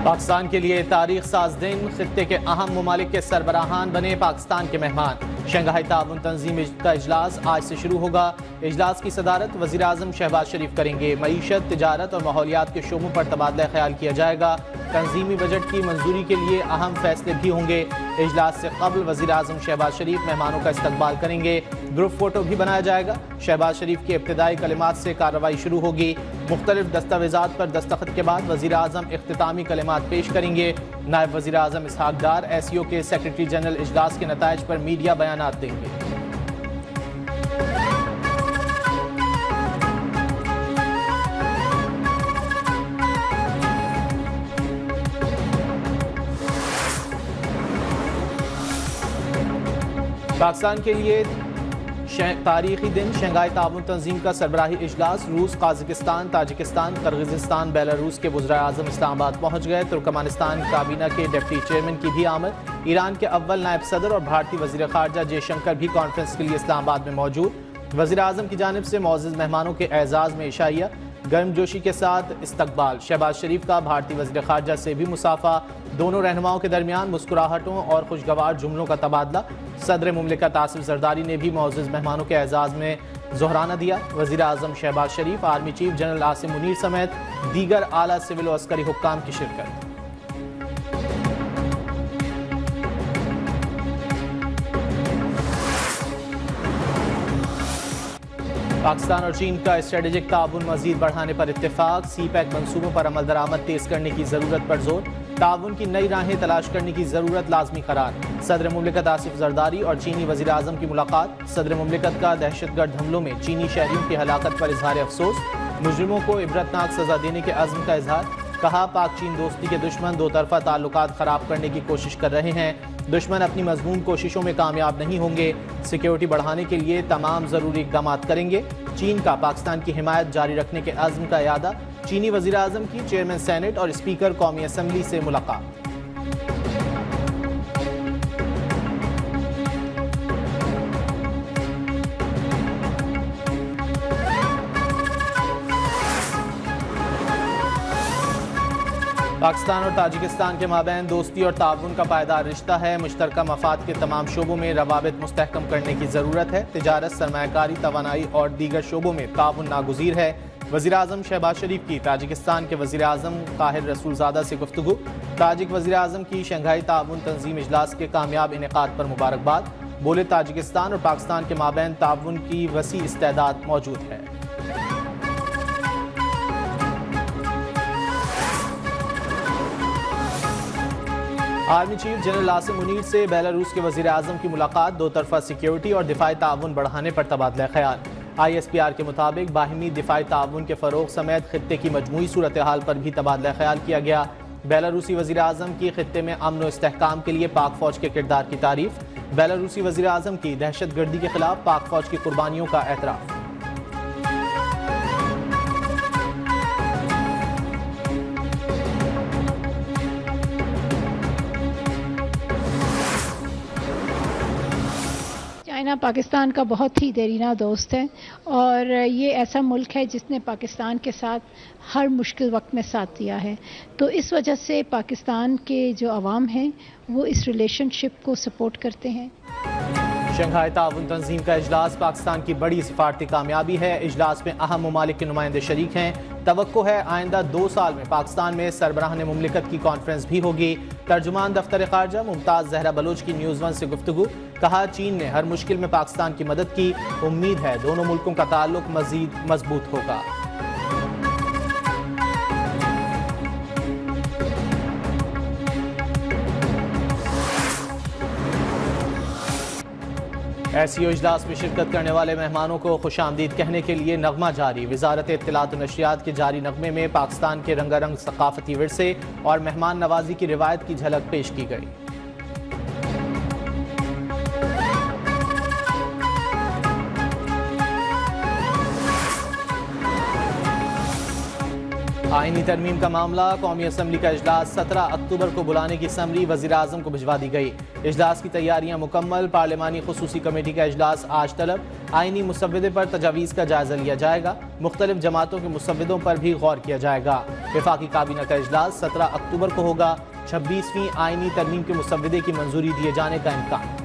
पाकिस्तान के लिए तारीख साज दिन, खित्ते के अहम ममालिक के सरबराहान बने पाकिस्तान के मेहमान। शंघाई ताउन तंजीम का इजलास आज से शुरू होगा। इजलास की सदारत वज़ीर आज़म शहबाज शरीफ करेंगे। मईशत, तिजारत और माहौलियात के शोबों पर तबादला ख्याल किया जाएगा। तंजीमी बजट की मंजूरी के लिए अहम फैसले भी होंगे। इजलास से कबल वज़ीर आज़म शहबाज शरीफ मेहमानों का इस्तकबाल करेंगे। ग्रुप फोटो भी बनाया जाएगा। शहबाज शरीफ के इब्तिदाई कलिमात से कार्रवाई शुरू होगी। मुख्तलिफ दस्तावेजात पर दस्तखत के बाद वज़ीर आज़म इख्तितामी कलिमात पेश करेंगे। नायब वज़ीर आज़म इसहाक डार SEO के सेक्रेटरी जनरल इजलास के नताइज पर मीडिया बयानात देंगे। पाकिस्तान के लिए तारीखी दिन शंघाई ताउन तंजीम का सरबराही इजलास। रूस, काज़ाकिस्तान, ताजिकिस्तान, किर्गिज़स्तान, बेलारूस के वज़ीर आज़म इस्लामाबाद पहुँच गए। तुर्कमानिस्तान काबीना के डिप्टी चेयरमैन की भी आमद। ईरान के अव्वल नायब सदर और भारतीय वज़ीर ख़ारजा जयशंकर भी कॉन्फ्रेंस के लिए इस्लामाबाद में मौजूद। वज़ीर आज़म की जानिब से मौजूद मेहमानों के एजाज़ में इशाइया, गर्मजोशी के साथ इस्तकबाल। शहबाज शरीफ का भारतीय वज़ीर ख़ारजा से भी मुसाफा। दोनों रहनुमाओं के दरमियान मुस्कुराहटों और खुशगवार जुमलों का तबादला। सदर मुमलिकत आसिफ जरदारी ने भी मौजूद मेहमानों के एजाज़ में जोहराना दिया। वज़ीर आज़म Shehbaz Sharif, army chief general Asim Munir समेत दीगर आला सिविल और अस्करी हुक्काम की शिरकत। पाकिस्तान और चीन का स्ट्रेटेजिक ताउन मजीद बढ़ाने पर इत्तेफाक। CPEC मनसूबों पर अमल दरामद तेज करने की ज़रूरत पर जोर। ताउन की नई राहें तलाश करने की ज़रूरत लाजमी करार। सदर मुमलिकत आसिफ जरदारी और चीनी वज़ीर आज़म की मुलाकात। सदर मुमलिकत का दहशतगर्द हमलों में चीनी शहरियों की हलाकत पर इजहार अफसोस। मुजरिमों को इबरतनाक सज़ा देने के अज़्म का इजहार। कहा, पाक चीन दोस्ती के दुश्मन दो तरफा ताल्लुकात ख़राब करने की कोशिश कर रहे हैं। दुश्मन अपनी मजमून कोशिशों में कामयाब नहीं होंगे। सिक्योरिटी बढ़ाने के लिए तमाम ज़रूरी इक़दाम करेंगे। चीन का पाकिस्तान की हिमायत जारी रखने के अज़्म का यादा। चीनी वज़ीर आज़म की चेयरमैन सेनेट और स्पीकर कौमी असम्बली से मुलाकात। पाकिस्तान और ताजिकिस्तान के माबैन दोस्ती और ताउन का पायदार रिश्ता है। मुश्तरका मफाद के तमाम शोबों में रवाबित मुस्तहकम करने की ज़रूरत है। तिजारत, सरमायाकारी, तवानाई और दीगर शोबों में ताउन नागुज़ीर है। वज़ीर आज़म शहबाज शरीफ की ताजिकिस्तान के वज़ीर आज़म ताहिर रसूलज़ादा से गुफ्तगू। ताजिक वज़ीर आज़म की शंघाई ताउन तंजीम इजलास के कामयाब इनेकाद पर मुबारकबाद। बोले, ताजिकिस्तान और पाकिस्तान के माबैन ताउन की वसी इस्तेदाद मौजूद है। Army chief general Asim Munir से बेलारूस के वज़ीर आज़म की मुलाकात। दो तरफा सिक्योरिटी और दिफाई ताउन बढ़ाने पर तबादला ख्याल। ISPR के मुताबिक बाहिमी दिफाई ताउन के फ़रोग समेत खित्ते की मजमूई सूरत हाल पर भी तबादला ख्याल किया गया। बेलारूसी वज़ीर आज़म की खित्ते में अमन और इस्तेहकाम के लिए पाक फ़ौज के किरदार की तारीफ। बेलारूसी वज़ीर आज़म की दहशत गर्दी के खिलाफ पाक फ़ौज की कुर्बानियों का एतराफ़। चाइना पाकिस्तान का बहुत ही देरीना दोस्त है और ये ऐसा मुल्क है जिसने पाकिस्तान के साथ हर मुश्किल वक्त में साथ दिया है। तो इस वजह से पाकिस्तान के जो अवाम हैं वो इस रिलेशनशिप को सपोर्ट करते हैं। शंघाई ताउन तंजीम का इजलास पाकिस्तान की बड़ी सिफारती कामयाबी है। इजलास में अहम ममालिक के नुमाइंदे शरीक हैं। तवक्को है आइंदा 2 साल में पाकिस्तान में सरबराहान मुमलिकत की कॉन्फ्रेंस भी होगी। तर्जुमान दफ्तर ख़ारजा मुमताज़ ज़हरा बलोच की न्यूज़ 1 से गुफ्तगू। कहा, चीन ने हर मुश्किल में पाकिस्तान की मदद की। उम्मीद है दोनों मुल्कों का ताल्लुक मज़ीद मजबूत होगा। SEO इजलास में शिरकत करने वाले मेहमानों को खुशामदीद कहने के लिए नगमा जारी। वजारत इत्तलात और नशरियात के जारी नगमे में पाकिस्तान के रंगारंग सकाफती विरसे और मेहमान नवाजी की रिवायत की झलक पेश की गई। आईनी तरमीम का मामला, कौमी असम्बली का इजलास 17 अक्टूबर को बुलाने की समरी वज़ीर आज़म को भिजवा दी गई। इजलास की तैयारियां मुकम्मल, पार्लिमानी खुसूसी कमेटी का इजलास आज तलब। आईनी मुसव्वदे पर तजावीज़ का जायजा लिया जाएगा। मुख्तलिफ जमातों के मुसव्वदों पर भी गौर किया जाएगा। वफाकी काबीना का इजलास 17 अक्टूबर को होगा। 26वीं आईनी तरमीम के मुसव्वदे की मंजूरी दिए जाने का इम्कान।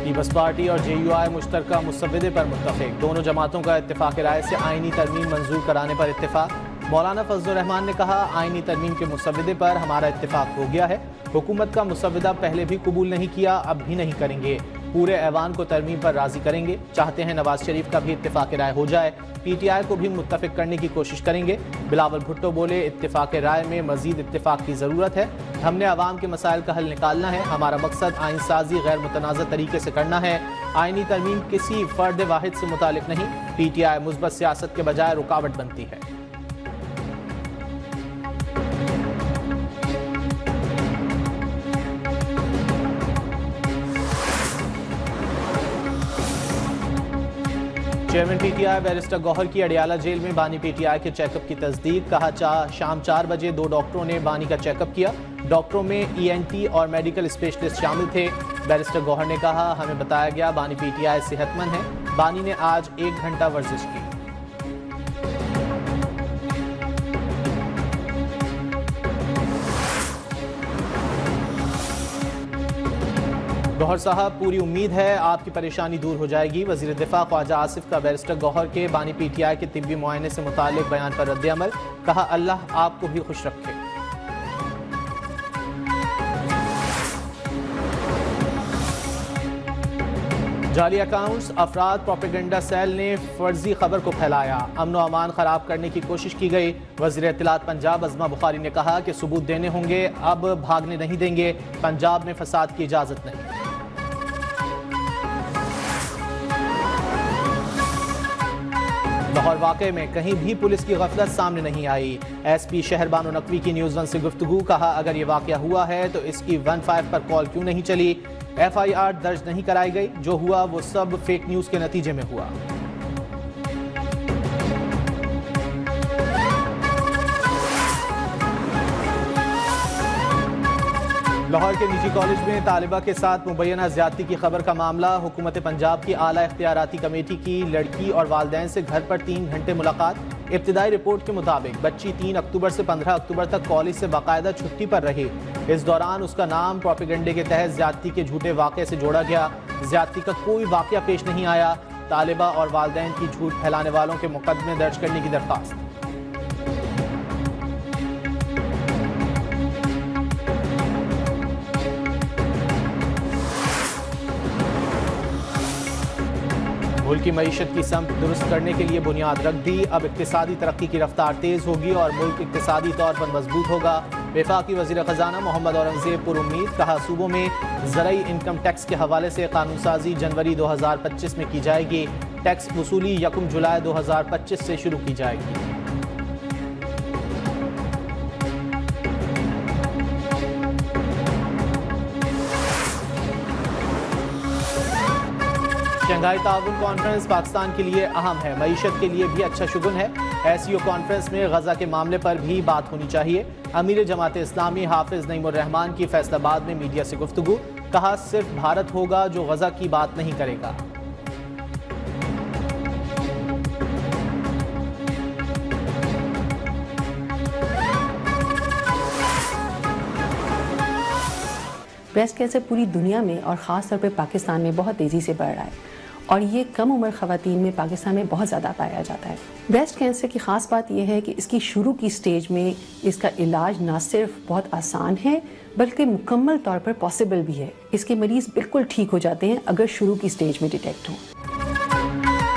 पीपल्स पार्टी और JUI मुश्तरका मुसव्वदे पर मुत्तफिक। दोनों जमातों का इत्तेफाक राय से आईनी तरमीम मंजूर कराने पर इत्तेफाक। मौलाना फजलुर रहमान ने कहा, आईनी तरमीम के मुसव्वदे पर हमारा इत्तेफाक हो गया है। हुकूमत का मुसव्वदा पहले भी कबूल नहीं किया, अब भी नहीं करेंगे। पूरे ऐवान को तरमीम पर राजी करेंगे। चाहते हैं नवाज शरीफ का भी इत्तेफाक राय हो जाए। PTI को भी मुत्तफिक करने की कोशिश करेंगे। बिलावल भुट्टो बोले, इत्तेफाक राय में मजीद इत्तेफाक की ज़रूरत है। हमने आवाम के मसाइल का हल निकालना है। हमारा मकसद आइन साजी गैर मुतनाज़ तरीके से करना है। आइनी तरमीम किसी फ़र्द वाहिद से मुतालिक नहीं। PTI मुस्बत सियासत के बजाय रुकावट बनती है। चेयरमैन PTI बैरिस्टर गौहर की अडियाला जेल में बानी PTI के चेकअप की तस्दीक। कहा, शाम 4 बजे 2 डॉक्टरों ने बानी का चेकअप किया। डॉक्टरों में ENT और मेडिकल स्पेशलिस्ट शामिल थे। बैरिस्टर गौहर ने कहा, हमें बताया गया बानी PTI सेहतमंद है। बानी ने आज 1 घंटा वर्जिश की। गौहर साहब, पूरी उम्मीद है आपकी परेशानी दूर हो जाएगी। वजीर दिफा ख्वाजा आसिफ का बैरिस्टर गौहर के बानी PTI के तिब्बी मुआयने से मुताल्लिक बयान पर रद्द अमल। कहा, अल्लाह आपको भी खुश रखे। जाली अकाउंट्स, अफराद, प्रोपेगेंडा सेल ने फर्जी खबर को फैलाया। अमन व अमान खराब करने की कोशिश की गई। वजीर इत्तलात पंजाब अज़मा बुखारी ने कहा कि सबूत देने होंगे, अब भागने नहीं देंगे। पंजाब में फसाद की इजाजत नहीं। लाहौर वाक़े में कहीं भी पुलिस की गफलत सामने नहीं आई। SP शहर बानो नकवी की न्यूज़ 1 से गुफ्तगू। कहा, अगर ये वाक़या हुआ है तो इसकी 15 पर कॉल क्यों नहीं चली। FIR दर्ज नहीं कराई गई। जो हुआ वो सब फेक न्यूज़ के नतीजे में हुआ। लाहौर के निजी कॉलेज में तालिबा के साथ मुबैना ज्यादती की खबर का मामला। हुकूमत पंजाब की आला इख्तियाराती कमेटी की लड़की और वालिदैन से घर पर 3 घंटे मुलाकात। इब्तिदाई रिपोर्ट के मुताबिक बच्ची 3 अक्टूबर से 15 अक्टूबर तक कॉलेज से बाकायदा छुट्टी पर रही। इस दौरान उसका नाम प्रोपेगेंडे के तहत ज्यादती के झूठे वाक़े से जोड़ा गया। ज्यादती का कोई वाक़या पेश नहीं आया। तालिबा और वालिदैन की झूठ फैलाने वालों के मुकदमे दर्ज करने की दरख्वास्त। मुल्क की मईशत की समत दुरुस्त करने के लिए बुनियाद रख दी। अब इक्तिसादी तरक्की की रफ्तार तेज़ होगी और मुल्क इक्तिसादी तौर पर मजबूत होगा। वफाकी वज़ीर ख़जाना मोहम्मद औरंगज़ेब पुरुम्मीद। कहा, सूबों में ज़रई इनकम टैक्स के हवाले से कानून साजी जनवरी 2025 में की जाएगी। टैक्स वसूली 1 जुलाई 2025 से शुरू की जाएगी। शंघाई ताउन कॉन्फ्रेंस पाकिस्तान के लिए अहम है, मईशत के लिए भी अच्छा शुगुन है। SCO कॉन्फ्रेंस में गजा के मामले पर भी बात होनी चाहिए। अमीर जमात इस्लामी हाफिज नईमुर रहमान की फैसलाबाद में मीडिया से गुफ्तगू। कहा, सिर्फ भारत होगा जो गजा की बात नहीं करेगा। ब्रेस्ट कैंसर पूरी दुनिया में और ख़ास तौर पे पाकिस्तान में बहुत तेज़ी से बढ़ रहा है और ये कम उम्र ख़वातीन में पाकिस्तान में बहुत ज़्यादा पाया जाता है। ब्रेस्ट कैंसर की ख़ास बात यह है कि इसकी शुरू की स्टेज में इसका इलाज ना सिर्फ बहुत आसान है बल्कि मुकम्मल तौर पर पॉसिबल भी है। इसके मरीज़ बिल्कुल ठीक हो जाते हैं अगर शुरू की स्टेज में डिटेक्ट हो।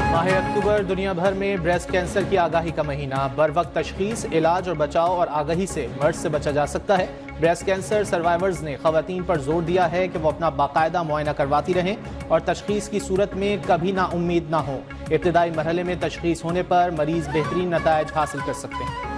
माह अक्टूबर दुनिया भर में ब्रेस्ट कैंसर की आगाही का महीना। बर वक्त तशखीस, इलाज और बचाव और आगाही से मर्ज से बचा जा सकता है। ब्रेस्ट कैंसर सर्वाइवर्स ने खवातीन पर जोर दिया है कि वो अपना बाकायदा मुआयना करवाती रहें और तशखीस की सूरत में कभी ना उम्मीद ना हो। इब्तिदाई मरहले में तशखीस होने पर मरीज बेहतरीन नतायज हासिल कर सकते हैं।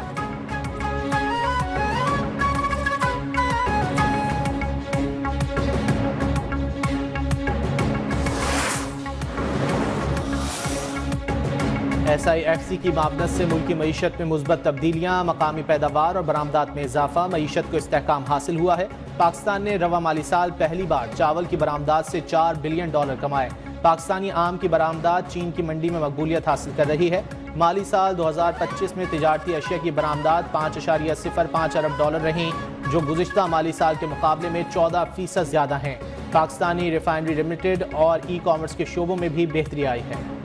SIFC की मावनत से मुल्क की मईशत में मुस्बत तब्दीलियाँ, मकामी पैदावार और बरामदात में इजाफा, मईशत को इस्तेहकाम हासिल हुआ है। पाकिस्तान ने रवा माली साल पहली बार चावल की बरामदात से $4 बिलियन कमाए। पाकिस्तानी आम की बरामदात चीन की मंडी में मकबूलियत हासिल कर रही है। माली साल 2025 में तिजारती अशिया की बरामदात $5.05 अरब रहीं, जो गुज़िश्ता माली साल के मुकाबले में 14% ज़्यादा हैं। पाकिस्तानी रिफाइनरी लिमिटेड और ई-कॉमर्स के शोबों में भी बेहतरी आई है।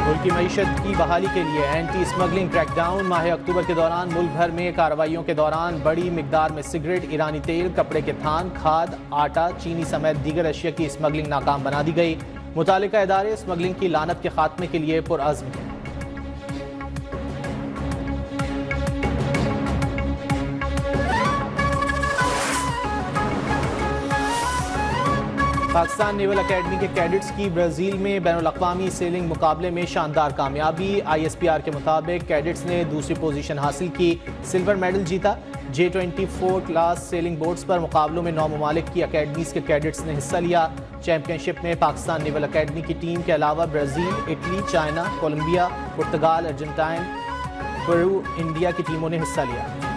मुल्क की मईशत की बहाली के लिए एंटी स्मगलिंग क्रैकडाउन। माह अक्टूबर के दौरान मुल्क भर में कार्रवाइयों के दौरान बड़ी मिकदार में सिगरेट, ईरानी तेल, कपड़े के थान, खाद, आटा, चीनी समेत दीगर अशिया की स्मगलिंग नाकाम बना दी गई। मुतालिका इदारे स्मगलिंग की लानत के खात्मे के लिए पुरअज़्म हैं। पाकिस्तान नेवल अकेडमी के कैडेट्स की ब्राज़ील में बैनुल-अक़वामी सेलिंग मुकाबले में शानदार कामयाबी। ISPR के मुताबिक कैडेट्स ने दूसरी पोजीशन हासिल की, सिल्वर मेडल जीता। J24 क्लास सेलिंग बोट्स पर मुकाबलों में 9 ममालिक की अकेडमीज़ के कैडेट्स ने हिस्सा लिया। चैंपियनशिप में पाकिस्तान नेवल अकेडमी की टीम के अलावा ब्राज़ील, इटली, चाइना, कोलंबिया, पुर्तगाल, अर्जेंटाइन, पेरू, इंडिया की टीमों ने हिस्सा लिया।